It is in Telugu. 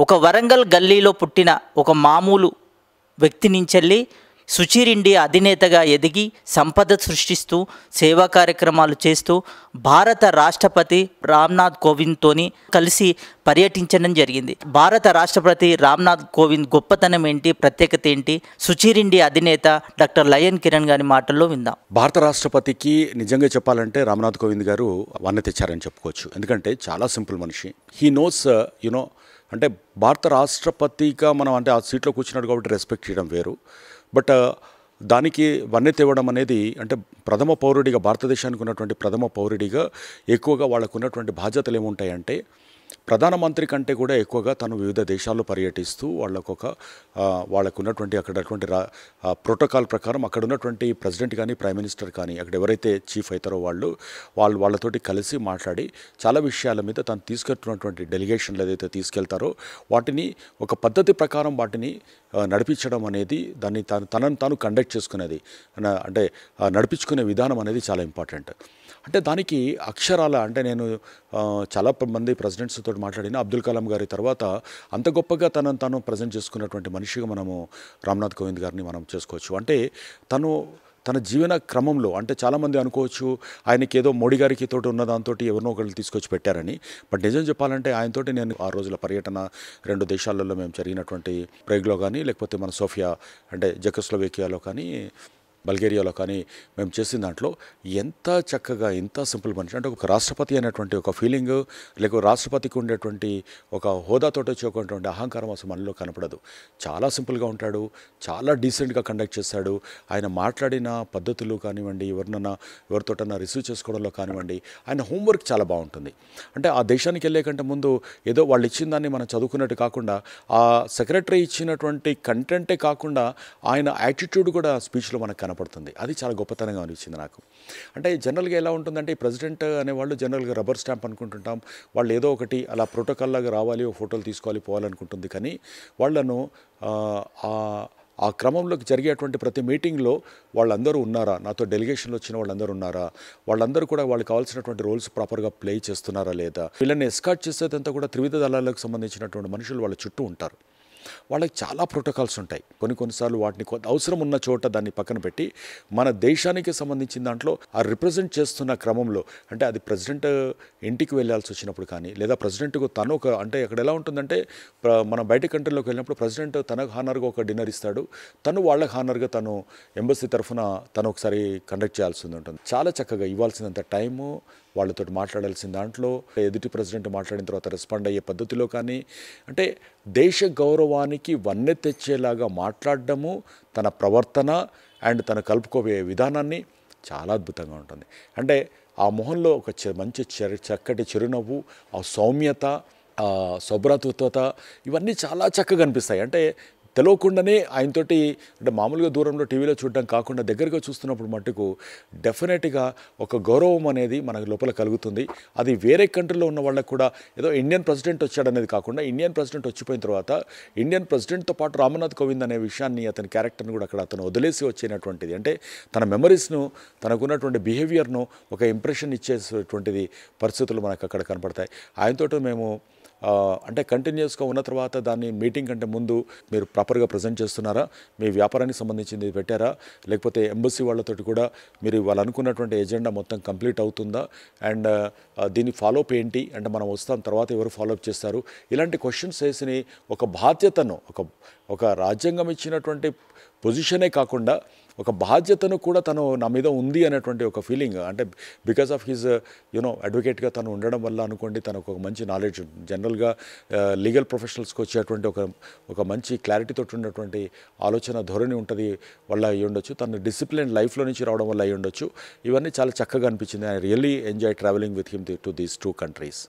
ఒక వరంగల్ గల్లీలో పుట్టిన ఒక మామూలు వ్యక్తి నుంచెల్లి సుచీర్ ఇండియా అధినేతగా ఎదిగి సంపద సృష్టిస్తూ సేవా కార్యక్రమాలు చేస్తూ భారత రాష్ట్రపతి రామ్నాథ్ కోవింద్తోని కలిసి పర్యటించడం జరిగింది. భారత రాష్ట్రపతి రామ్నాథ్ కోవింద్ గొప్పతనం ఏంటి, ప్రత్యేకత ఏంటి, సుచీర్ ఇండియా అధినేత డాక్టర్ లయన్ కిరణ్ గారి మాటల్లో విందాం. భారత రాష్ట్రపతికి నిజంగా చెప్పాలంటే రామ్నాథ్ కోవింద్ గారు వన్నె తెచ్చారని చెప్పుకోవచ్చు. ఎందుకంటే చాలా సింపుల్ మనిషి. హీ నోస్ అంటే భారత రాష్ట్రపతిగా మనం అంటే ఆ సీట్లో కూర్చున్నాడు కాబట్టి రెస్పెక్ట్ చేయడం వేరు. బట్ దానికి వన్నె తేవడం అనేది అంటే ప్రథమ పౌరుడిగా, భారతదేశానికి ఉన్నటువంటి ప్రథమ పౌరుడిగా ఎక్కువగా వాళ్ళకు ఉన్నటువంటి బాధ్యతలు ఏముంటాయంటే ప్రధానమంత్రి కంటే కూడా ఎక్కువగా తను వివిధ దేశాల్లో పర్యటిస్తూ వాళ్ళకు ఉన్నటువంటి అక్కడటువంటి ప్రోటోకాల్ ప్రకారం అక్కడ ఉన్నటువంటి ప్రెసిడెంట్ కానీ ప్రైమ్ మినిస్టర్ కానీ అక్కడ ఎవరైతే చీఫ్ అవుతారో వాళ్ళతోటి కలిసి మాట్లాడి చాలా విషయాల మీద తను తీసుకెళ్తున్నటువంటి డెలిగేషన్లు ఏదైతే తీసుకెళ్తారో వాటిని ఒక పద్ధతి ప్రకారం వాటిని నడిపించడం అనేది దాన్ని తనను తాను కండక్ట్ చేసుకునేది అంటే నడిపించుకునే విధానం అనేది చాలా ఇంపార్టెంట్. అంటే దానికి అక్షరాల అంటే నేను చాలా మంది ప్రెసిడెంట్స్ తోటి మాట్లాడిన అబ్దుల్ కలాం గారి తర్వాత అంత గొప్పగా తనను తాను ప్రజెంట్ చేసుకున్నటువంటి మనిషిగా మనము రామ్నాథ్ కోవింద్ గారిని మనం చేసుకోవచ్చు. అంటే తన జీవన క్రమంలో అంటే చాలామంది అనుకోవచ్చు ఆయనకి ఏదో మోడీ గారికి తోటి ఉన్న దాంతో ఎవరినో ఒకళ్ళు తీసుకొచ్చి పెట్టారని. బట్ నిజం చెప్పాలంటే ఆయనతోటి నేను ఆ రోజుల పర్యటన 2 దేశాలలో మేము జరిగినటువంటి ప్రేగ్లో కానీ లేకపోతే మన సోఫియా అంటే జెకోస్లోవేకియాలో కానీ బల్గేరియాలో కానీ మేము చేసిన దాంట్లో ఎంత చక్కగా ఎంత సింపుల్ మనిషి అంటే ఒక రాష్ట్రపతి అనేటువంటి ఒక ఫీలింగ్ లేక రాష్ట్రపతికి ఉండేటువంటి ఒక హోదాతో వచ్చేటువంటి అహంకారం అసలు మనలో కనపడదు. చాలా సింపుల్గా ఉంటాడు, చాలా డీసెంట్గా కండక్ట్ చేస్తాడు. ఆయన మాట్లాడిన పద్ధతులు కానివ్వండి, ఎవరితోటన్నా రిసీవ్ చేసుకోవడంలో కానివ్వండి, ఆయన హోంవర్క్ చాలా బాగుంటుంది. అంటే ఆ దేశానికి వెళ్ళే కంటే ముందు ఏదో వాళ్ళు ఇచ్చిన దాన్ని మనం చదువుకున్నట్టు కాకుండా ఆ సెక్రటరీ ఇచ్చినటువంటి కంటెంటే కాకుండా ఆయన యాటిట్యూడ్ కూడా స్పీచ్లో మనకు కనపడుతుంది. అది చాలా గొప్పతనంగా అనిపించింది నాకు. అంటే జనరల్గా ఎలా ఉంటుందంటే ఈ ప్రెసిడెంట్ అనేవాళ్ళు జనరల్గా రబ్బర్ స్టాంప్ అనుకుంటుంటాం. వాళ్ళు ఏదో ఒకటి అలా ప్రోటోకాల్ లాగా రావాలి, ఫోటోలు తీసుకోవాలి, పోవాలనుకుంటుంది. కానీ వాళ్ళను ఆ క్రమంలో జరిగేటువంటి ప్రతి మీటింగ్లో వాళ్ళందరూ ఉన్నారా, నాతో డెలిగేషన్లో వచ్చిన వాళ్ళందరూ ఉన్నారా, వాళ్ళందరూ కూడా వాళ్ళకి కావాల్సినటువంటి రోల్స్ ప్రాపర్గా ప్లే చేస్తున్నారా లేదా, వీళ్ళని ఎస్కార్ట్ చేసేదంతా కూడా త్రివిధ దళాలకు సంబంధించినటువంటి మనుషులు వాళ్ళ చుట్టూ ఉంటారు. వాళ్ళకి చాలా ప్రోటోకాల్స్ ఉంటాయి. కొన్నిసార్లు వాటిని అవసరం ఉన్న చోట దాన్ని పక్కన పెట్టి మన దేశానికి సంబంధించిన దాంట్లో ఆ రిప్రజెంట్ చేస్తున్న క్రమంలో అంటే అది ప్రెసిడెంట్ ఇంటికి వెళ్ళాల్సి వచ్చినప్పుడు కానీ లేదా ప్రెసిడెంట్కు తను అంటే అక్కడ ఎలా ఉంటుందంటే మన బయట కంట్రీలోకి వెళ్ళినప్పుడు ప్రెసిడెంట్ తనకు హానర్గా ఒక డిన్నర్ ఇస్తాడు, తను వాళ్ళకి హానర్గా తను ఎంబసీ తరఫున తను ఒకసారి కండక్ట్ చేయాల్సి ఉంటుంది. చాలా చక్కగా ఇవ్వాల్సినంత టైము వాళ్ళతో మాట్లాడాల్సిన దాంట్లో ఎదుటి ప్రెసిడెంట్ మాట్లాడిన తర్వాత రెస్పాండ్ అయ్యే పద్ధతిలో కానీ అంటే దేశ గౌరవానికి వన్నె తెచ్చేలాగా మాట్లాడడము, తన ప్రవర్తన అండ్ తన కలుపుకోబోయే విధానాన్ని చాలా అద్భుతంగా ఉంటుంది. అంటే ఆ మొహంలో ఒక మంచి చక్కటి చిరునవ్వు, ఆ సౌమ్యత, ఆ సౌభ్రాతృత్వత ఇవన్నీ చాలా చక్కగా అనిపిస్తాయి. అంటే తెలియకుండానే ఆయనతోటి అంటే మామూలుగా దూరంలో టీవీలో చూడడం కాకుండా దగ్గరగా చూస్తున్నప్పుడు మట్టుకు డెఫినెట్గా ఒక గౌరవం అనేది మనకు లోపల కలుగుతుంది. అది వేరే కంట్రీలో ఉన్న వాళ్ళకు కూడా ఏదో ఇండియన్ ప్రెసిడెంట్ వచ్చాడనేది కాకుండా ఇండియన్ ప్రెసిడెంట్ వచ్చిపోయిన తర్వాత ఇండియన్ ప్రెసిడెంట్తో పాటు రామ్నాథ్ కోవింద్ అనే విషయాన్ని అతని క్యారెక్టర్ని కూడా అక్కడ అతను వదిలేసి వచ్చేటటువంటిది అంటే తన మెమరీస్ను తనకున్నటువంటి బిహేవియర్ను ఒక ఇంప్రెషన్ ఇచ్చేటువంటిది పరిస్థితులు మనకు అక్కడ కనపడతాయి. ఆయనతోటి మేము అంటే కంటిన్యూస్గా ఉన్న తర్వాత దాన్ని మీటింగ్ కంటే ముందు మీరు ప్రాపర్గా ప్రజెంట్ చేస్తున్నారా, మీ వ్యాపారానికి సంబంధించింది పెట్టారా, లేకపోతే ఎంబసీ వాళ్ళతోటి కూడా మీరు వాళ్ళు అనుకున్నటువంటి ఎజెండా మొత్తం కంప్లీట్ అవుతుందా, అండ్ దీని ఫాలోఅప్ ఏంటి అంటే మనం వస్తాం తర్వాత ఎవరు ఫాలోఅప్ చేస్తారు, ఇలాంటి క్వశ్చన్స్ వేసి ఒక బాధ్యతను ఒక రాజ్యాంగం ఇచ్చినటువంటి పొజిషనే కాకుండా ఒక బాధ్యతను కూడా తను నా మీద ఉంది అనేటువంటి ఒక ఫీలింగ్ అంటే బికాస్ ఆఫ్ హిజ్ అడ్వకేట్గా తను ఉండడం వల్ల అనుకోండి తనకు ఒక మంచి నాలెడ్జ్ జనరల్గా లీగల్ ప్రొఫెషనల్స్కి వచ్చేటువంటి ఒక మంచి క్లారిటీతో ఉన్నటువంటి ఆలోచన ధోరణి ఉంటుంది వల్ల అయ్యి ఉండొచ్చు, తను డిసిప్లిన్ లైఫ్లో నుంచి రావడం వల్ల అయ్యి ఉండొచ్చు. ఇవన్నీ చాలా చక్కగా అనిపించింది. I really enjoy travelling with him to these 2 countries.